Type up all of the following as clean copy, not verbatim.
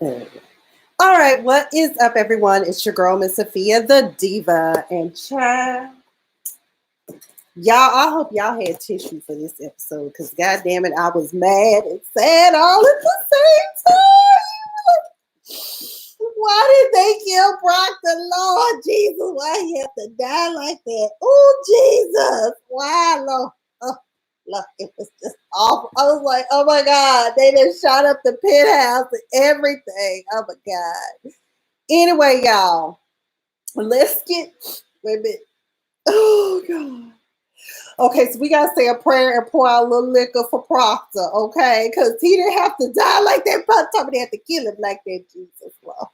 Uh, All right, what is up, everyone? It's your girl, Miss Sophia, the diva, and child. Y'all, I hope y'all had tissue for this episode because, god damn it, I was mad and sad all at the same time. Why did they kill Brock the Lord Jesus? Why he have to die like that? Oh, Jesus. Why, Lord? Oh, look, it was just awful. I was like, oh my God, they just shot up the penthouse and everything. Oh my God. Anyway, y'all, let's get, wait a minute. Oh God. Okay, so we gotta say a prayer and pour out a little liquor for Proctor, okay? Because he didn't have to die like that. Probably told me they had to kill him like that, Jesus. Well,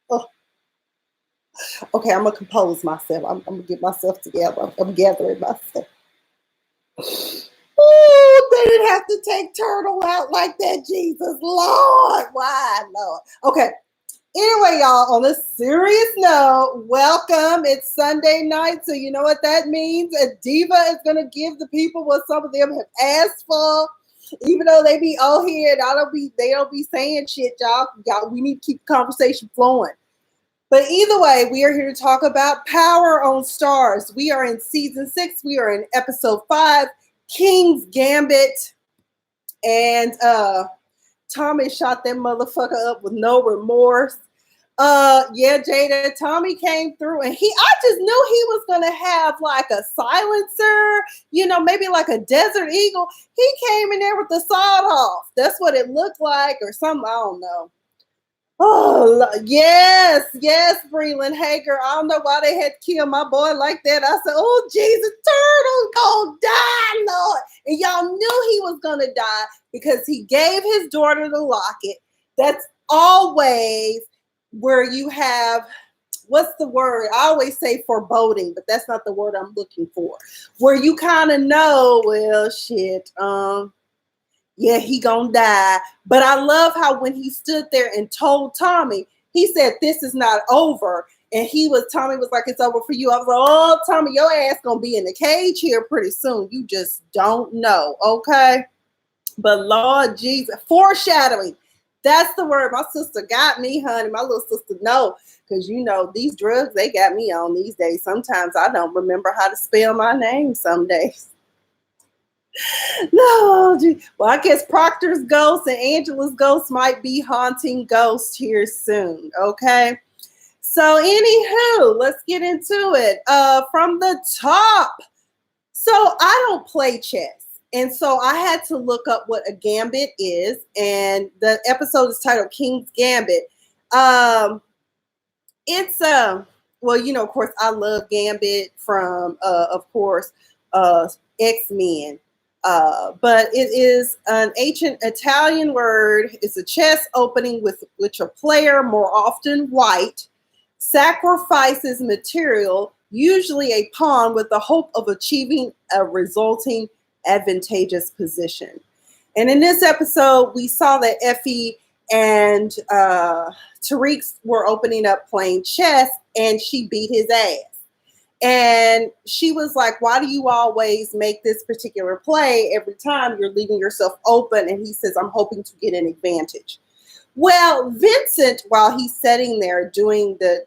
oh. Okay, I'm gonna compose myself. I'm gonna get myself together. I'm gathering myself. Oh, they didn't have to take Turtle out like that, Jesus. Lord, why, Lord? Okay. Anyway, y'all, on a serious note, welcome. It's Sunday night, so you know what that means. A diva is going to give the people what some of them have asked for, even though they be out here and they don't be saying shit, y'all. We need to keep the conversation flowing. But either way, we are here to talk about Power on Stars. We are in season 6. We are in episode 5, King's Gambit, and Tommy shot that motherfucker up with no remorse. Yeah, Jada, Tommy came through and I just knew he was gonna have like a silencer, maybe like a Desert Eagle. He came in there with the sawed off. That's what it looked like, or something. I don't know. Oh yes, Breland Hager. I don't know why they had to kill my boy like that. I said, oh Jesus, Turtle gonna die, Lord. And y'all knew he was gonna die because he gave his daughter the locket. That's always where you have, what's the word? I always say foreboding, but that's not the word I'm looking for. Where you kind of know, well, shit, yeah, he gonna die. But I love how when he stood there and told Tommy, he said, this is not over. And Tommy was like, it's over for you. I was like, oh, Tommy, your ass gonna be in the cage here pretty soon. You just don't know, okay? But Lord Jesus, foreshadowing. That's the word. My sister got me, honey. My little sister know. Because, these drugs, they got me on these days. Sometimes I don't remember how to spell my name some days. No, well, I guess Proctor's ghost and Angela's ghost might be haunting ghosts here soon, okay? So, anywho, let's get into it. From the top. So, I don't play chess. And so I had to look up what a gambit is. And the episode is titled King's Gambit. It's, of course, I love Gambit from, of course, X-Men. But it is an ancient Italian word. It's a chess opening with which a player, more often white, sacrifices material, usually a pawn, with the hope of achieving a resulting advantageous position. And in this episode, we saw that Effie and Tariq were opening up playing chess, and she beat his ass. And she was like, why do you always make this particular play every time? You're leaving yourself open. And he says, I'm hoping to get an advantage. Well, Vincent, while he's sitting there doing the,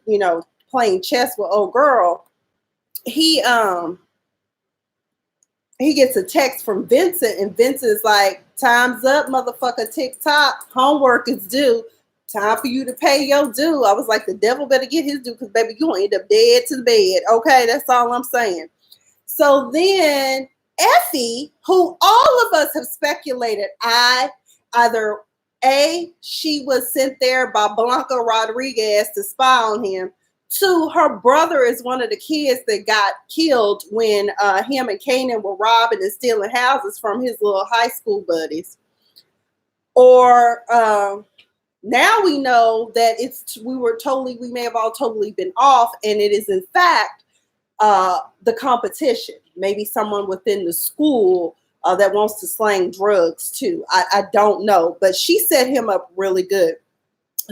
playing chess with old girl, he gets a text from Vincent, and Vincent's like, time's up, motherfucker, tick-tock, homework is due. Time for you to pay your due. I was like, the devil better get his due because, baby, you're going to end up dead to the bed. Okay, that's all I'm saying. So then Effie, who all of us have speculated, either A, she was sent there by Blanca Rodriguez to spy on him. 2, her brother is one of the kids that got killed when him and Kanan were robbing and stealing houses from his little high school buddies. Or now we know that we may have all totally been off, and it is in fact the competition. Maybe someone within the school that wants to slang drugs too. I don't know, but she set him up really good.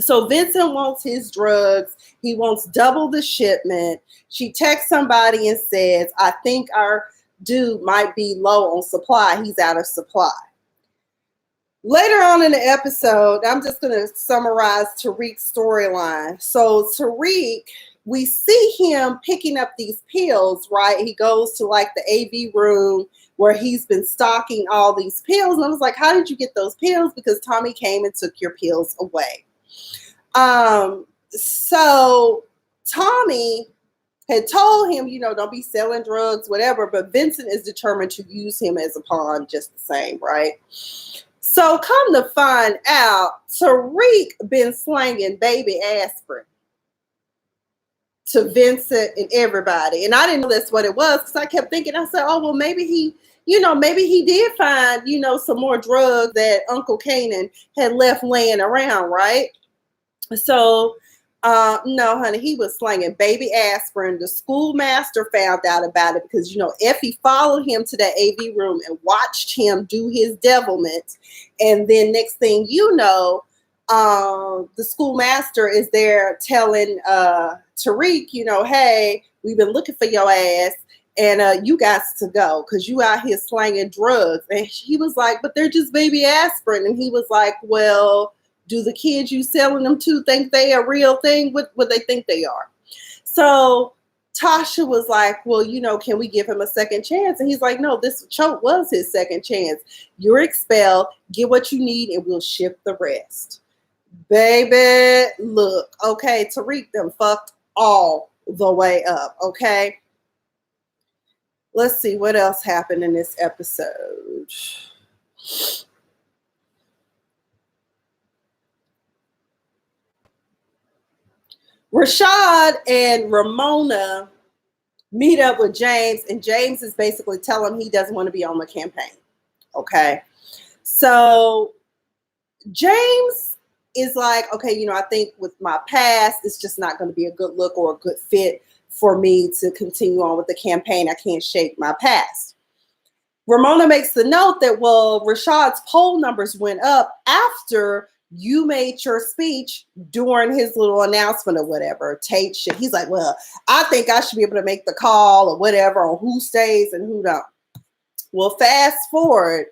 So Vincent wants his drugs. He wants double the shipment. She texts somebody and says, I think our dude might be low on supply. He's out of supply. Later on in the episode, I'm just going to summarize Tariq's storyline. So Tariq, we see him picking up these pills, right? He goes to like the AV room where he's been stocking all these pills. And I was like, how did you get those pills? Because Tommy came and took your pills away. So Tommy had told him, don't be selling drugs, whatever, but Vincent is determined to use him as a pawn just the same, right? So come to find out, Tariq been slanging baby aspirin to Vincent and everybody. And I didn't know that's what it was because I kept thinking, I said, oh, well, maybe he did find, some more drugs that Uncle Kanan had left laying around, right? So, no, honey, he was slanging baby aspirin. The schoolmaster found out about it because, Effie followed him to that AV room and watched him do his devilment. And then next thing you know, the schoolmaster is there telling Tariq, hey, we've been looking for your ass. And you got to go because you out here slanging drugs. And he was like, but they're just baby aspirin. And he was like, well, do the kids you selling them to think they a real thing? What they think they are? So Tasha was like, well, can we give him a second chance? And he's like, no, this choke was his second chance. You're expelled. Get what you need and we'll ship the rest. Baby, look, okay, Tariq them fucked all the way up, okay? Let's see what else happened in this episode. Rashad and Ramona meet up with James, and James is basically telling him he doesn't want to be on the campaign. Okay. So James is like, okay, I think with my past, it's just not going to be a good look or a good fit for me to continue on with the campaign. I can't shake my past. Ramona makes the note that, well, Rashad's poll numbers went up after you made your speech during his little announcement or whatever. Tate shit. He's like, well, I think I should be able to make the call or whatever on who stays and who don't. Well, fast forward,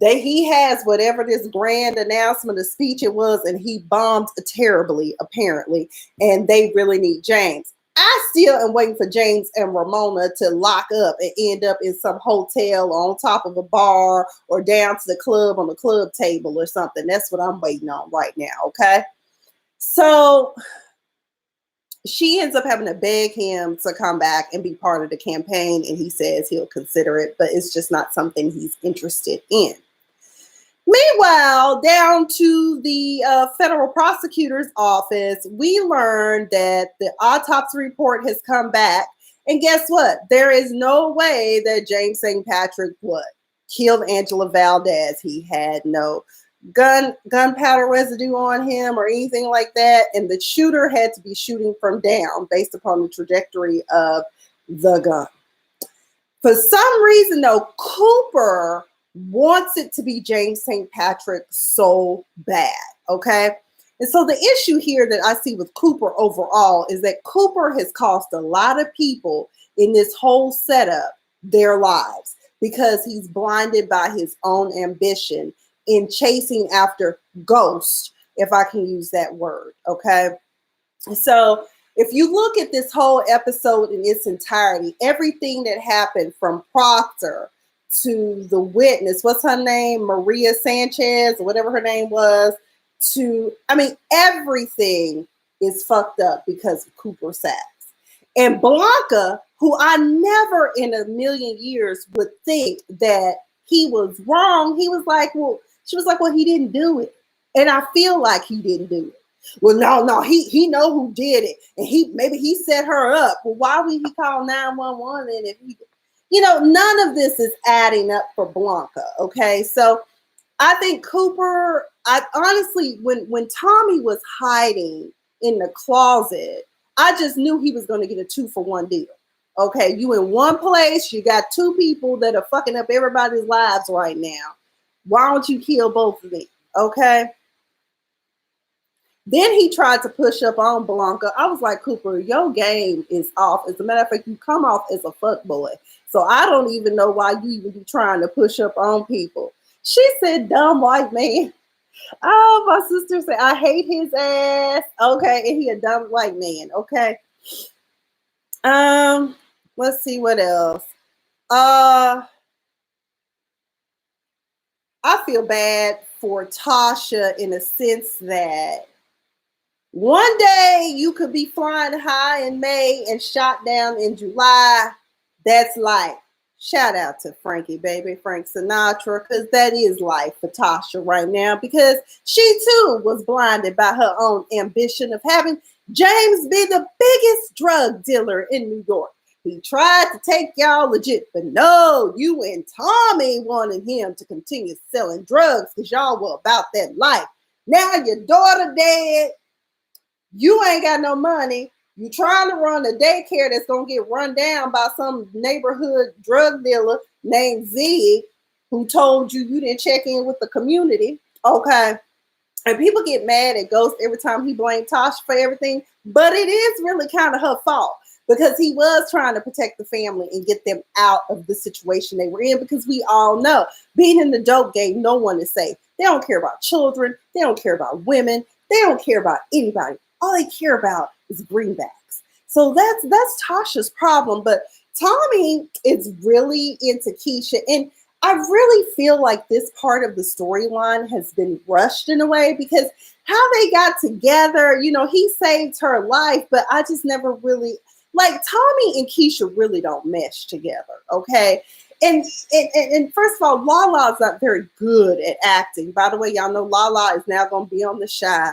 he has whatever this grand announcement of speech it was, and he bombed terribly, apparently, and they really need James. I still am waiting for James and Ramona to lock up and end up in some hotel on top of a bar or down to the club on the club table or something. That's what I'm waiting on right now, okay? So she ends up having to beg him to come back and be part of the campaign, and he says he'll consider it, but it's just not something he's interested in. Meanwhile, down to the federal prosecutor's office, we learned that the autopsy report has come back. And guess what? There is no way that James St. Patrick killed Angela Valdez. He had no gunpowder residue on him or anything like that. And the shooter had to be shooting from down based upon the trajectory of the gun. For some reason, though, Cooper wants it to be James St. Patrick so bad, okay? And so the issue here that I see with Cooper overall is that Cooper has cost a lot of people in this whole setup their lives because he's blinded by his own ambition in chasing after ghosts, if I can use that word, okay? So if you look at this whole episode in its entirety, everything that happened from Proctor to the witness, what's her name? Maria Sanchez, or whatever her name was, everything is fucked up because of Cooper Sacks. And Blanca, who I never in a million years would think that he was wrong, she was like, well, he didn't do it. And I feel like he didn't do it. Well, no, he know who did it. And maybe he set her up. Well, why would he call 911 then if he... none of this is adding up for Blanca, okay? So I think Cooper, honestly, when Tommy was hiding in the closet, I just knew he was going to get a 2-for-1 deal, okay? You in one place, you got two people that are fucking up everybody's lives right now. Why don't you kill both of them, okay? Then he tried to push up on Blanca. I was like, Cooper, your game is off. As a matter of fact, you come off as a fuckboy. So I don't even know why you even be trying to push up on people. She said, dumb white man. Oh, my sister said, I hate his ass. Okay, and he a dumb white man. Okay. Let's see what else. Uh, I feel bad for Tasha in a sense that one day you could be flying high in May and shot down in July. That's life. Shout out to Frankie, baby, Frank Sinatra, because that is life for Tasha right now, because she too was blinded by her own ambition of having James be the biggest drug dealer in New York. He tried to take y'all legit, but no, you and Tommy wanted him to continue selling drugs because y'all were about that life. Now your daughter dead. You ain't got no money. You trying to run a daycare that's going to get run down by some neighborhood drug dealer named Zig, who told you didn't check in with the community. Okay. And people get mad at Ghost every time he blamed Tasha for everything, but it is really kind of her fault because he was trying to protect the family and get them out of the situation they were in, because we all know being in the dope game, no one is safe. They don't care about children. They don't care about women. They don't care about anybody. All they care about is greenbacks. So that's Tasha's problem. But Tommy is really into Keisha. And I really feel like this part of the storyline has been rushed in a way, because how they got together, he saved her life, but I just never really, like, Tommy and Keisha really don't mesh together, okay? And first of all, Lala's not very good at acting. By the way, y'all know Lala is now going to be on The Chi.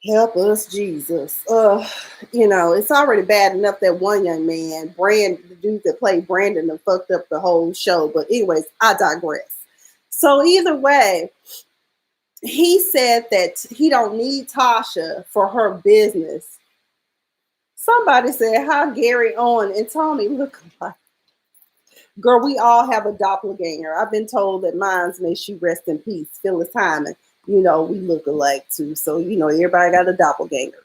Help us, Jesus. It's already bad enough that one young man, the dude that played Brandon, that fucked up the whole show. But anyways, I digress. So either way, he said that he don't need Tasha for her business. Somebody said, how Gary Owen and Tommy look alike. Girl, we all have a doppelganger. I've been told that mine's, may she rest in peace, Phyllis Hyman. We look alike too. So, everybody got a doppelganger.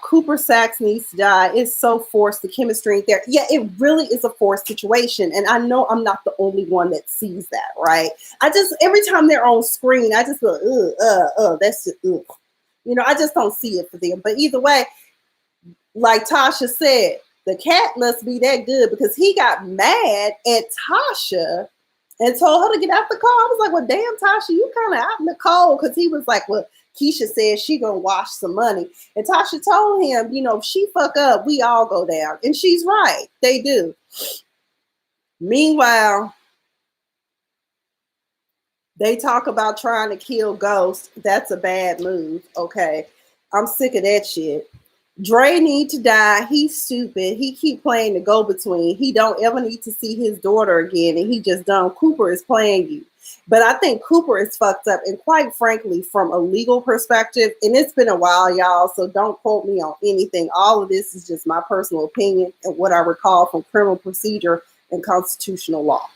Cooper Saxe needs to die. It's so forced. The chemistry ain't there. Yeah, it really is a forced situation. And I know I'm not the only one that sees that, right? Every time they're on screen, I just go, that's just, I just don't see it for them. But either way, like Tasha said, the cat must be that good, because he got mad at Tasha and told her to get out the car. I was like, well, damn, Tasha, you kind of out in the cold. Because he was like, well, Keisha said she gonna wash some money. And Tasha told him, if she fuck up, we all go down. And she's right. They do. Meanwhile, they talk about trying to kill Ghost. That's a bad move. Okay. I'm sick of that shit. Dre need to die. He's stupid. He keep playing the go-between. He don't ever need to see his daughter again, and he just done. Cooper is playing you. But I think Cooper is fucked up, and quite frankly, from a legal perspective, and it's been a while, y'all, so don't quote me on anything. All of this is just my personal opinion and what I recall from criminal procedure and constitutional law.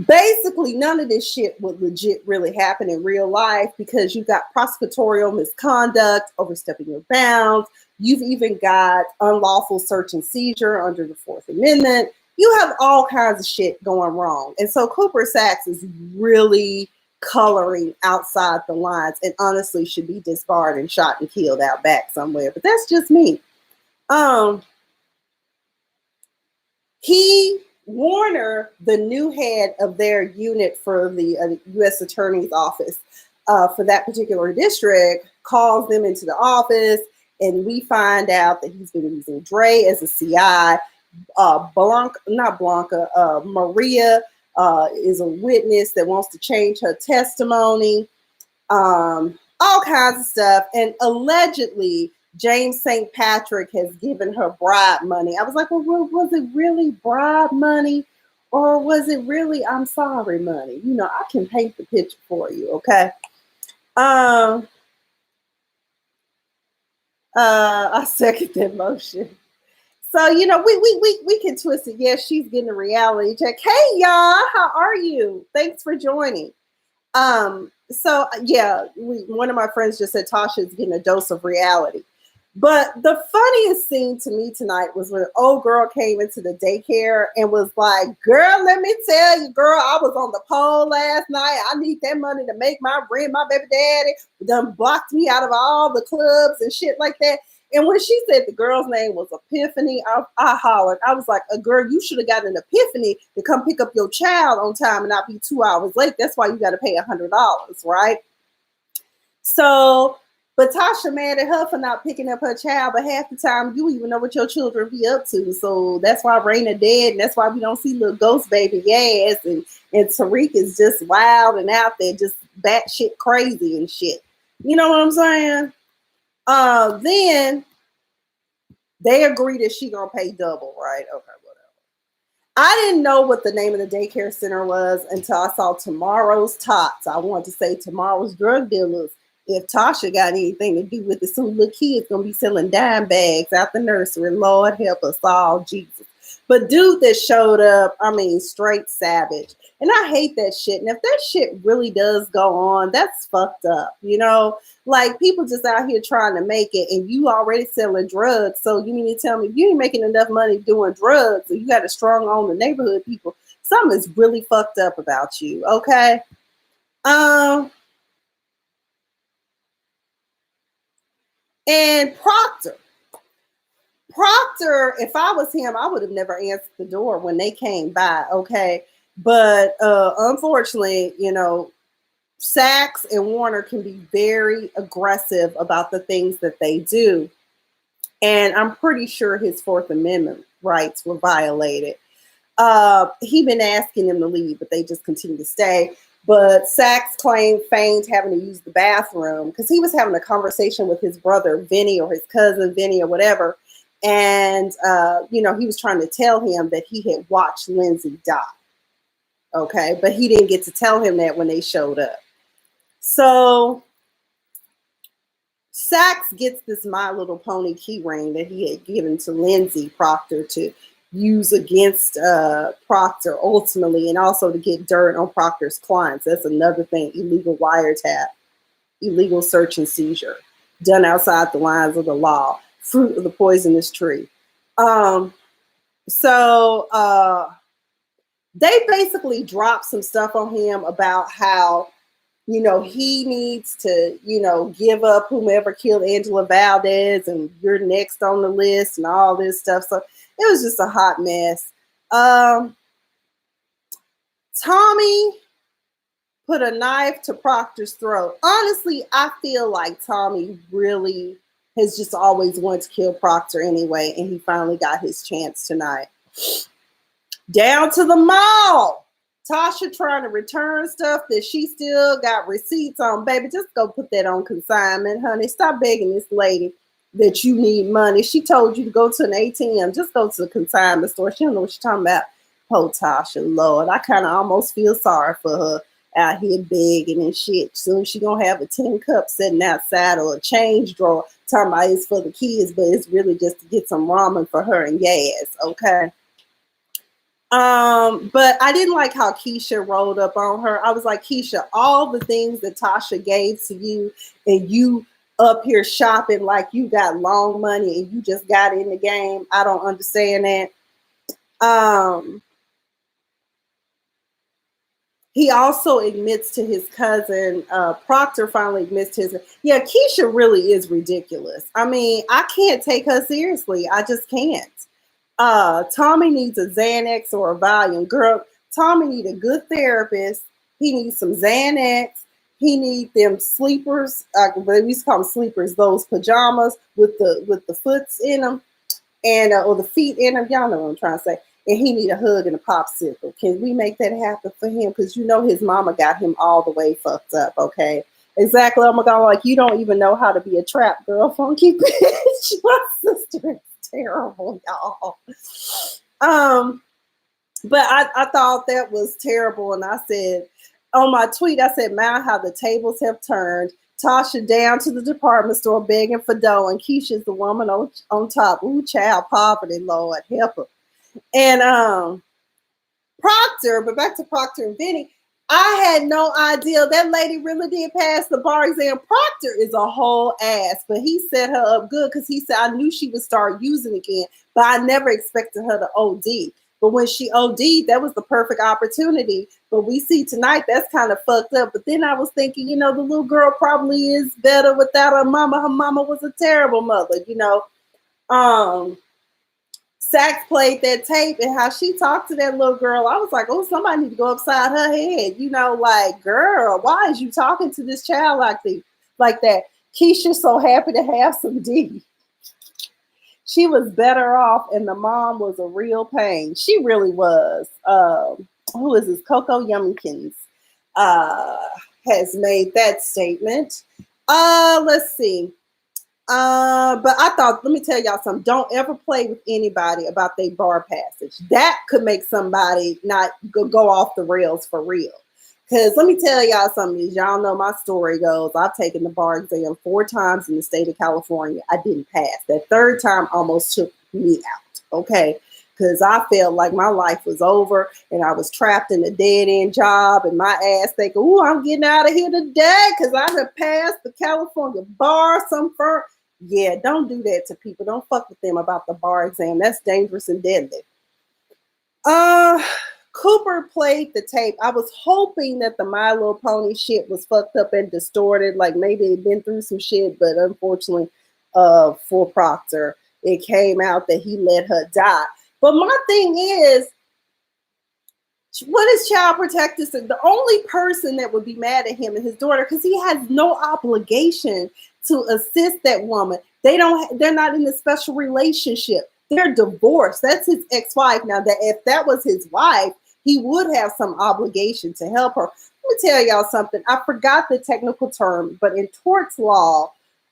Basically, none of this shit would legit really happen in real life, because you got prosecutorial misconduct, overstepping your bounds. You've even got unlawful search and seizure under the Fourth Amendment. You have all kinds of shit going wrong. And so Cooper Saxe is really coloring outside the lines, and honestly should be disbarred and shot and killed out back somewhere. But that's just me. Warner, the new head of their unit for the U.S. Attorney's Office for that particular district, calls them into the office, and we find out that he's been using Dre as a CI. Maria is a witness that wants to change her testimony, all kinds of stuff. And allegedly, James St. Patrick has given her bribe money. I was like, well, was it really bribe money, or was it really I'm sorry money? I can paint the picture for you, okay? I second that motion. So, we can twist it. Yes, she's getting a reality check. Hey, y'all, how are you? Thanks for joining. So, yeah, one of my friends just said Tasha's getting a dose of reality. But the funniest scene to me tonight was when old girl came into the daycare and was like, girl, let me tell you, girl, I was on the pole last night. I need that money to make my rent. My baby daddy done blocked me out of all the clubs and shit like that. And when she said the girl's name was Epiphany, I hollered. I was like, girl, you should have got an epiphany to come pick up your child on time and not be 2 hours late. That's why you got to pay $100, right? So, but Tasha mad at her for not picking up her child, but half the time you even know what your children be up to. So that's why Raina dead, and that's why we don't see little ghost baby ass, and Tariq is just wild and out there, just batshit crazy and shit. You know what I'm saying? Then they agree that she gonna pay double, right? Okay, whatever. I didn't know what the name of the daycare center was until I saw Tomorrow's Tots. I wanted to say Tomorrow's Drug Dealers. If Tasha got anything to do with it, some little kids gonna be selling dime bags out the nursery. Lord help us all, Jesus. But dude that showed up, I mean, straight savage. And I hate that shit. And if that shit really does go on, that's fucked up. You know, like people just out here trying to make it, and you already selling drugs. So you mean to tell me if you ain't making enough money doing drugs, and you got a strong on the neighborhood people, something is really fucked up about you. Okay. And Proctor, if I was him, I would have never answered the door when they came by, okay? But unfortunately, you know, Sachs and Warner can be very aggressive about the things that they do. And I'm pretty sure his Fourth Amendment rights were violated. He been asking them to leave, but they just continue to stay. But Sachs feigned having to use the bathroom because he was having a conversation with his brother, Vinny, or his cousin, Vinny, or whatever. And, you know, he was trying to tell him that he had watched Lindsay die. Okay. But he didn't get to tell him that when they showed up. So Sachs gets this My Little Pony key ring that he had given to Lindsay Proctor to use against Proctor ultimately, and also to get dirt on Proctor's clients. That's another thing. Illegal wiretap, illegal search and seizure done outside the lines of the law, fruit of the poisonous tree. So they basically dropped some stuff on him about how, you know, he needs to, you know, give up whomever killed Angela Valdez and you're next on the list and all this stuff. So it was just a hot mess. Tommy put a knife to Proctor's throat. Honestly, I feel like Tommy really has just always wanted to kill Proctor anyway, and he finally got his chance tonight. Down to the mall. Tasha trying to return stuff that she still got receipts on. Baby, just go put that on consignment, honey. Stop begging this lady that you need money. She told you to go to an ATM. Just go to the consignment store. She don't know what she's talking about. Oh, Tasha, Lord. I kind of almost feel sorry for her out here begging and shit. Soon she gonna have a 10 cup sitting outside or a change drawer talking about it's for the kids, but it's really just to get some ramen for her and gas, okay? But I didn't like how Keisha rolled up on her. I was like, Keisha, all the things that Tasha gave to you and you up here shopping like you got long money and you just got in the game. I don't understand that. He also admits to his cousin, Proctor finally admits to his, yeah, Keisha really is ridiculous. I mean, I can't take her seriously. I just can't. Tommy needs a Xanax or a Valium. Girl, Tommy needs a good therapist. He needs some Xanax. He needs them sleepers. We used to call them sleepers, those pajamas with the foots in them and or the feet in them. Y'all know what I'm trying to say. And he need a hug and a popsicle. Can we make that happen for him? Because you know his mama got him all the way fucked up, okay? Exactly. Oh my God, like you don't even know how to be a trap girl, funky bitch. My sister is terrible, y'all. But I thought that was terrible. And I said, on my tweet, I said, man, how the tables have turned. Tasha down to the department store begging for dough, and Keisha's the woman on top. Ooh, child poverty, Lord, help her. And Proctor, but back to Proctor and Vinny, I had no idea that lady really did pass the bar exam. Proctor is a whole ass, but he set her up good because he said I knew she would start using again, but I never expected her to OD. But when she OD'd, that was the perfect opportunity. But we see tonight that's kind of fucked up. But then I was thinking, the little girl probably is better without her mama. Her mama was a terrible mother. Sax played that tape and how she talked to that little girl. I was like, oh, somebody need to go upside her head. Like, girl, why is you talking to this child like that? Keisha's so happy to have some D. She was better off, and the mom was a real pain. She really was. Who is this? Coco Yummikins has made that statement. Let's see. But I thought, let me tell y'all something. Don't ever play with anybody about their bar passage. That could make somebody not go off the rails for real. Because let me tell y'all something. As y'all know, my story goes, I've taken the bar exam 4 times in the state of California. I didn't pass. That 3rd time almost took me out. Okay. Because I felt like my life was over and I was trapped in a dead-end job and my ass thinking, oh, I'm getting out of here today because I have passed the California bar, some firm. Yeah, don't do that to people. Don't fuck with them about the bar exam. That's dangerous and deadly. Cooper played the tape. I was hoping that the My Little Pony shit was fucked up and distorted. Like maybe it'd been through some shit, but unfortunately, for Proctor, it came out that he let her die. But my thing is, what is Child Protective? The only person that would be mad at him is his daughter because he has no obligation to assist that woman. They're not in a special relationship. They're divorced. That's his ex-wife. Now, that if that was his wife, he would have some obligation to help her. Let me tell y'all something. I forgot the technical term, but in torts law,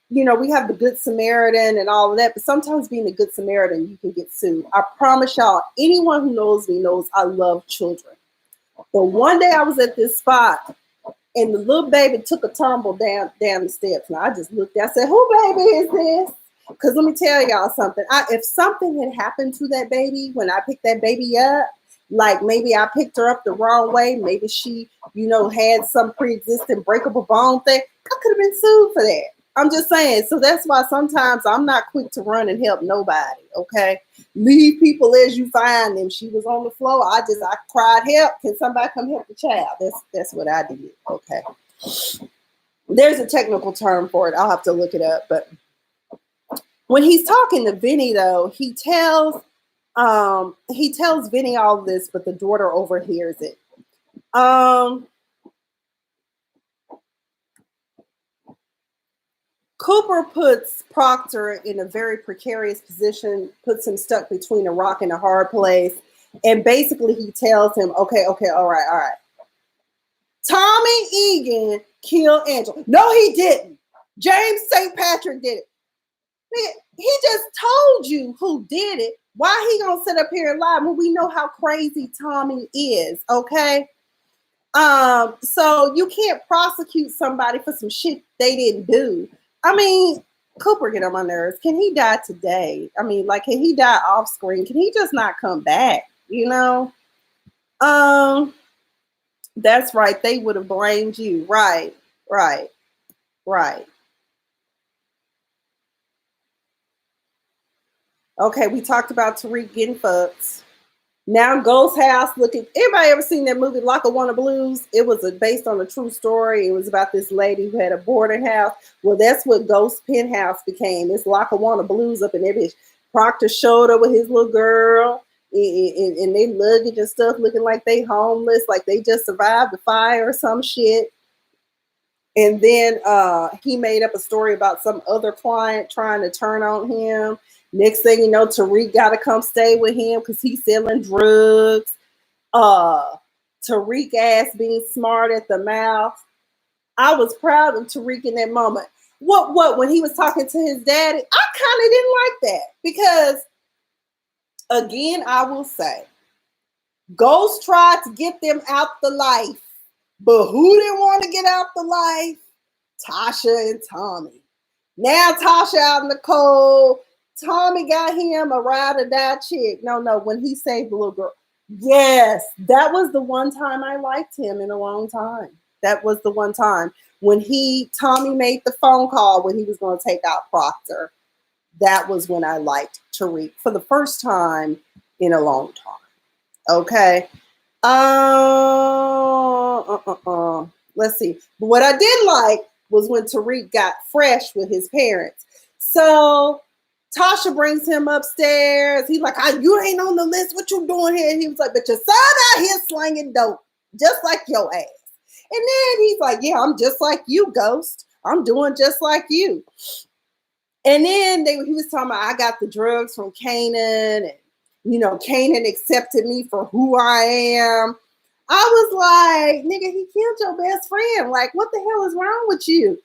we have the Good Samaritan and all of that, but sometimes being a Good Samaritan, you can get sued. I promise y'all, anyone who knows me knows I love children. But one day I was at this spot and the little baby took a tumble down the steps. And I just looked at, I said, who baby is this? Because let me tell y'all something. If something had happened to that baby when I picked that baby up, like maybe I picked her up the wrong way, maybe she, had some pre-existing breakable bone thing, I could have been sued for that. I'm just saying. So that's why sometimes I'm not quick to run and help nobody. Okay. Leave people as you find them. She was on the floor. I cried, help. Can somebody come help the child? That's what I did. Okay. There's a technical term for it. I'll have to look it up. But when he's talking to Vinny, though, he tells Vinny all of this, but the daughter overhears it. Cooper puts Proctor in a very precarious position, puts him stuck between a rock and a hard place. And basically he tells him, okay, all right. Tommy Egan killed Angela. No, he didn't. James St. Patrick did it. Man, he just told you who did it. Why he gonna sit up here and lie when we know how crazy Tommy is, okay? So you can't prosecute somebody for some shit they didn't do. I mean, Cooper get on my nerves. Can he die today? I mean, like, can he die off screen? Can he just not come back? That's right. They would have blamed you. Right. Okay, we talked about Tariq getting fucked. Now Ghost House looking. Everybody ever seen that movie Lackawanna Blues? It was based on a true story. It was about this lady who had a boarding house. Well, that's what Ghost Penthouse became. It's Lackawanna Blues up in there. Bitch. Proctor showed up with his little girl and they luggage and stuff, looking like they homeless, like they just survived the fire or some shit. And then he made up a story about some other client trying to turn on him. Next thing you know, Tariq got to come stay with him because he's selling drugs. Tariq ass being smart at the mouth. I was proud of Tariq in that moment. What? When he was talking to his daddy, I kind of didn't like that because, again, I will say, Ghost tried to get them out the life, but who didn't want to get out the life? Tasha and Tommy. Now Tasha out in the cold. Tommy got him a ride or die chick. No, when he saved the little girl. Yes, that was the one time I liked him in a long time. That was the one time when Tommy made the phone call when he was going to take out Proctor. That was when I liked Tariq for the first time in a long time. Okay. Let's see. But what I did like was when Tariq got fresh with his parents. So Tasha brings him upstairs. He's like, you ain't on the list. What you doing here? And he was like, but your son out here slanging dope, just like your ass. And then he's like, yeah, I'm just like you, Ghost. I'm doing just like you. And then he was talking about, I got the drugs from Kanan, and Kanan accepted me for who I am. I was like, nigga, he killed your best friend. Like, what the hell is wrong with you?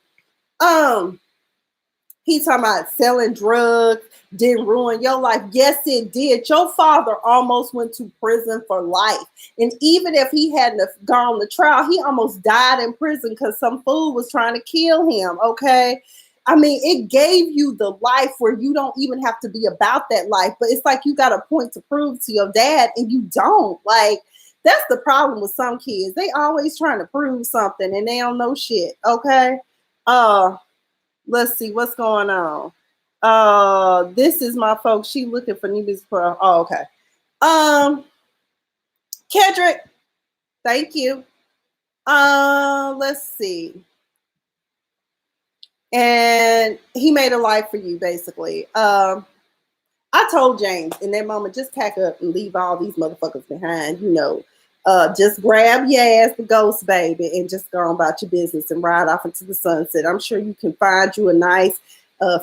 He's talking about selling drugs didn't ruin your life. Yes, it did. Your father almost went to prison for life. And even if he hadn't gone to trial, he almost died in prison because some fool was trying to kill him. Okay. I mean, it gave you the life where you don't even have to be about that life. But it's like you got a point to prove to your dad and you don't. Like, that's the problem with some kids. They always trying to prove something and they don't know shit. Okay. Let's see what's going on. This is my folks. She looking for new business. Oh, okay. Kedrick, thank you. Let's see. And he made a life for you, basically. I told James in that moment, just pack up and leave all these motherfuckers behind. Just grab your ass, the ghost baby, and just go on about your business and ride off into the sunset. I'm sure you can find you a nice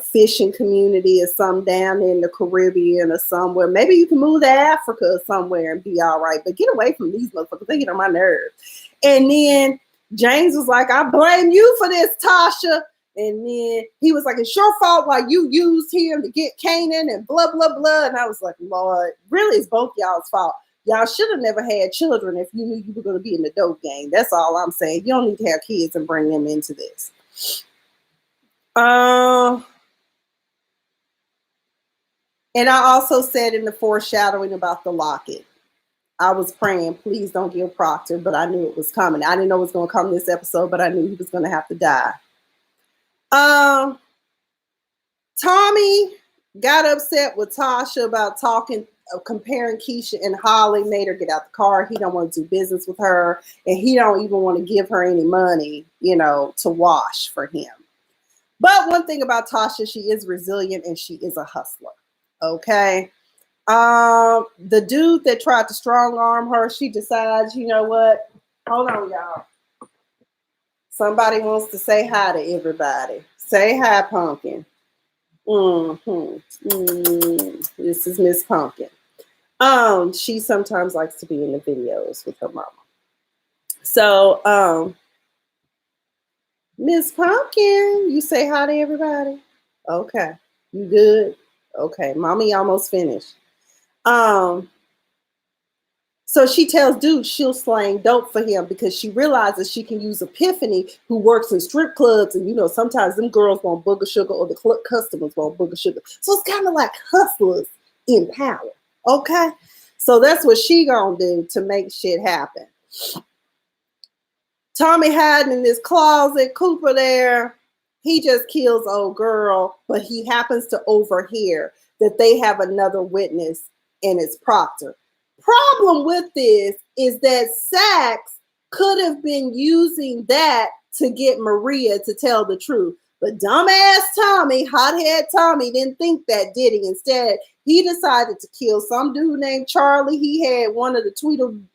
fishing community or something down in the Caribbean or somewhere. Maybe you can move to Africa or somewhere and be all right. But get away from these motherfuckers. They get on my nerves. And then James was like, I blame you for this, Tasha. And then he was like, it's your fault why you used him to get Kanan and blah, blah, blah. And I was like, Lord, really, it's both y'all's fault. Y'all should have never had children if you knew you were going to be in the dope game. That's all I'm saying. You don't need to have kids and bring them into this. And I also said in the foreshadowing about the locket, I was praying, please don't give Proctor, but I knew it was coming. I didn't know it was going to come this episode, but I knew he was going to have to die. Tommy got upset with Tasha about comparing Keisha and Holly, made her get out the car. He don't want to do business with her, and he don't even want to give her any money, to wash for him. But one thing about Tasha, she is resilient and she is a hustler. Okay. The dude that tried to strong arm her, she decides, you know what? Hold on, y'all. Somebody wants to say hi to everybody. Say hi, Pumpkin. This is Miss Pumpkin. She sometimes likes to be in the videos with her mama. So, Miss Pumpkin, you say hi to everybody? Okay. You good? Okay. Mommy almost finished. So she tells dude she'll slang dope for him because she realizes she can use Epiphany, who works in strip clubs. And, sometimes them girls want booger sugar or the customers want booger sugar. So it's kind of like hustlers in power. Okay. So that's what she gonna do to make shit happen. Tommy hiding in this closet, Cooper there. He just kills old girl, but he happens to overhear that they have another witness, and it's Proctor. Problem with this is that Sachs could have been using that to get Maria to tell the truth. But dumbass Tommy, hothead Tommy, didn't think that, did he? Instead, he decided to kill some dude named Charlie. He had one of the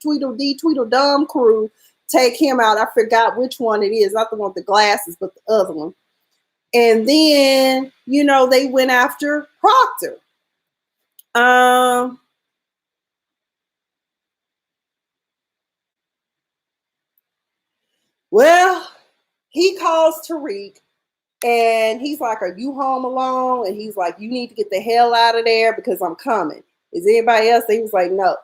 Tweedledum crew take him out. I forgot which one it is. Not the one with the glasses, but the other one. And then, they went after Proctor. Well, he calls Tariq and he's like, are you home alone? And he's like, you need to get the hell out of there because I'm coming. Is anybody else? And he was like, no.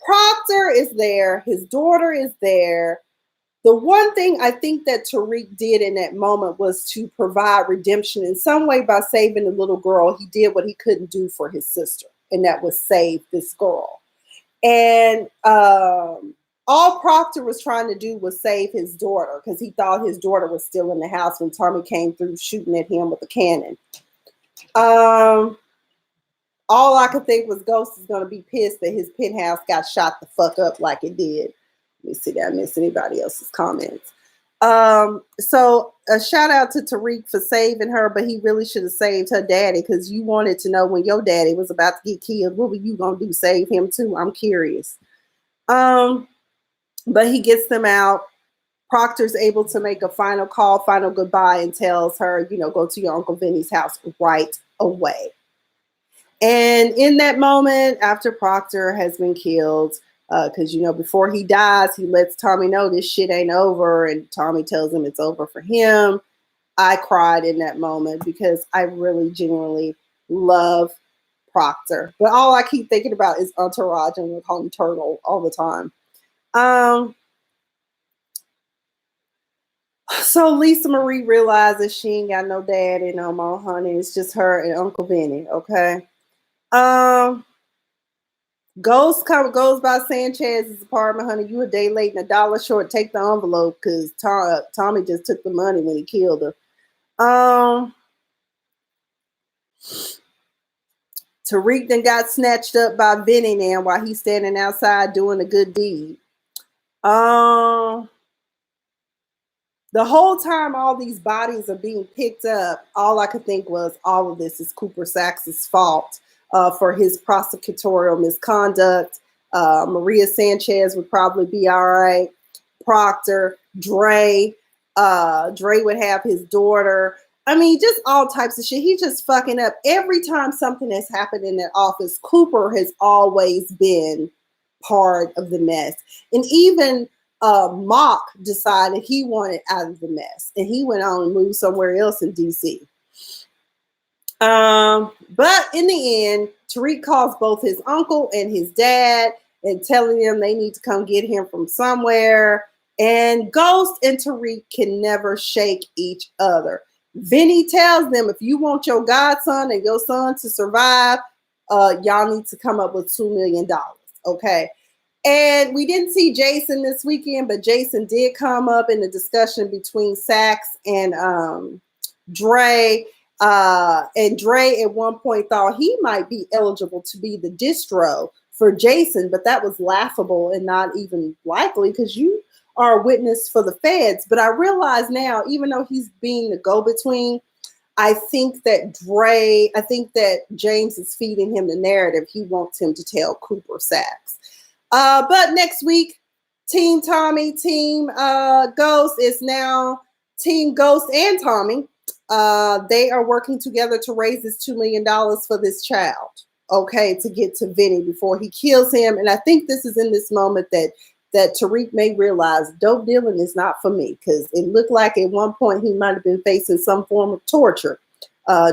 Proctor is there. His daughter is there. The one thing I think that Tariq did in that moment was to provide redemption in some way by saving the little girl. He did what he couldn't do for his sister, and that was save this girl. And all Proctor was trying to do was save his daughter because he thought his daughter was still in the house when Tommy came through shooting at him with a cannon. All I could think was Ghost is going to be pissed that his penthouse got shot the fuck up like it did. Let me see, did I miss anybody else's comments? So a shout out to Tariq for saving her, but he really should have saved her daddy because you wanted to know when your daddy was about to get killed, what were you going to do? Save him too? I'm curious. But he gets them out. Proctor's able to make a final call, final goodbye, and tells her, go to your Uncle Vinny's house right away. And in that moment, after Proctor has been killed, because, before he dies, he lets Tommy know this shit ain't over. And Tommy tells him it's over for him. I cried in that moment because I really genuinely love Proctor. But all I keep thinking about is Entourage, and we call him Turtle all the time. So Lisa Marie realizes she ain't got no daddy no more, honey. It's just her and Uncle Vinny, okay? Ghost goes by Sanchez's apartment, honey. You a day late and $1 short. Take the envelope because Tommy just took the money when he killed her. Tariq then got snatched up by Vinny now while he's standing outside doing a good deed. The whole time all these bodies are being picked up, all I could think was all of this is Cooper Saxe's fault for his prosecutorial misconduct. Maria Sanchez would probably be all right. Proctor, Dre would have his daughter. I mean, just all types of shit. He's just fucking up. Every time something has happened in that office, Cooper has always been part of the mess. And even Mock decided he wanted out of the mess, and he went on and moved somewhere else in DC. But in the end, Tariq calls both his uncle and his dad and telling them they need to come get him from somewhere. And Ghost and Tariq can never shake each other. Vinny tells them, if you want your godson and your son to survive, y'all need to come up with $2 million. Okay. And we didn't see Jason this weekend, but Jason did come up in the discussion between Saxe and Dre. And Dre at one point thought he might be eligible to be the distro for Jason, but that was laughable and not even likely because you are a witness for the feds. But I realize now, even though he's being the go-between, I think that James is feeding him the narrative. He wants him to tell Cooper Saxe. But next week, Team Tommy, Team Ghost is now Team Ghost and Tommy. They are working together to raise this $2 million for this child, okay, to get to Vinny before he kills him. And I think this is in this moment that Tariq may realize dope dealing is not for me, because it looked like at one point he might have been facing some form of torture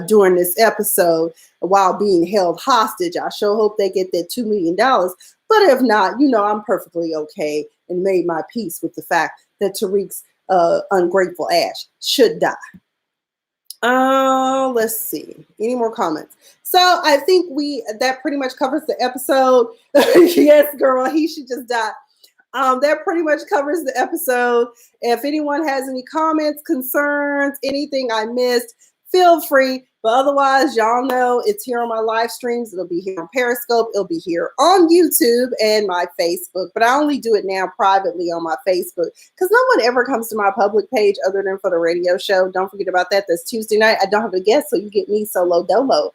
during this episode while being held hostage. I sure hope they get that $2 million. But if not, I'm perfectly okay and made my peace with the fact that Tariq's ungrateful ass should die. Let's see. Any more comments? So I think that pretty much covers the episode. Yes, girl, he should just die. That pretty much covers the episode. If anyone has any comments, concerns, anything I missed, feel free. But otherwise, y'all know it's here on my live streams. It'll be here on Periscope. It'll be here on YouTube and my Facebook. But I only do it now privately on my Facebook because no one ever comes to my public page other than for the radio show. Don't forget about that. That's Tuesday night. I don't have a guest, so you get me solo dolo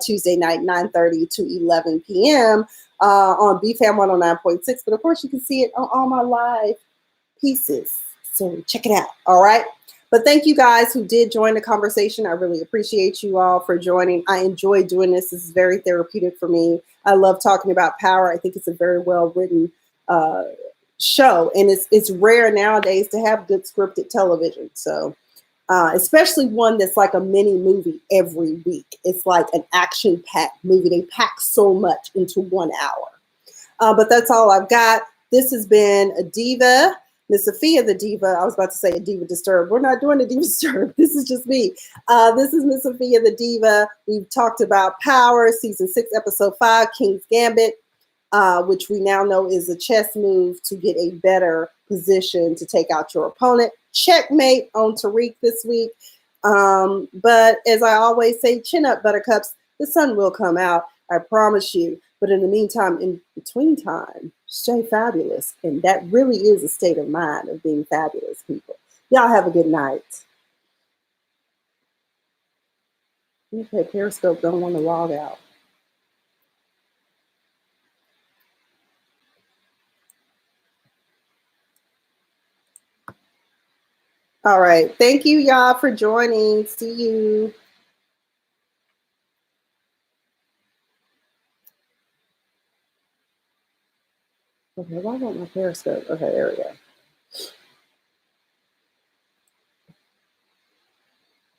Tuesday night, 9:30 to 11 p.m. On BFAM 109.6. But of course, you can see it on all my live pieces. So check it out. All right. But thank you guys who did join the conversation. I really appreciate you all for joining. I enjoy doing this. This is very therapeutic for me. I love talking about power. I think it's a very well-written show. And it's rare nowadays to have good scripted television. So especially one that's like a mini movie every week. It's like an action-packed movie. They pack so much into 1 hour. But that's all I've got. This has been a Diva. Miss Sophia the Diva. I was about to say a Diva Disturbed. We're not doing a Diva Disturbed. This is just me. This is Miss Sophia the Diva. We've talked about Power, Season 6, Episode 5, King's Gambit. which we now know is a chess move to get a better position to take out your opponent. Checkmate on Tariq this week. But as I always say, chin up, buttercups. The sun will come out, I promise you. But in the meantime, in between time, stay fabulous. And that really is a state of mind of being fabulous, people. Y'all have a good night. Okay, Periscope don't want to log out. All right. Thank you, y'all, for joining. See you. Okay, why won't my Periscope? Okay, there we go.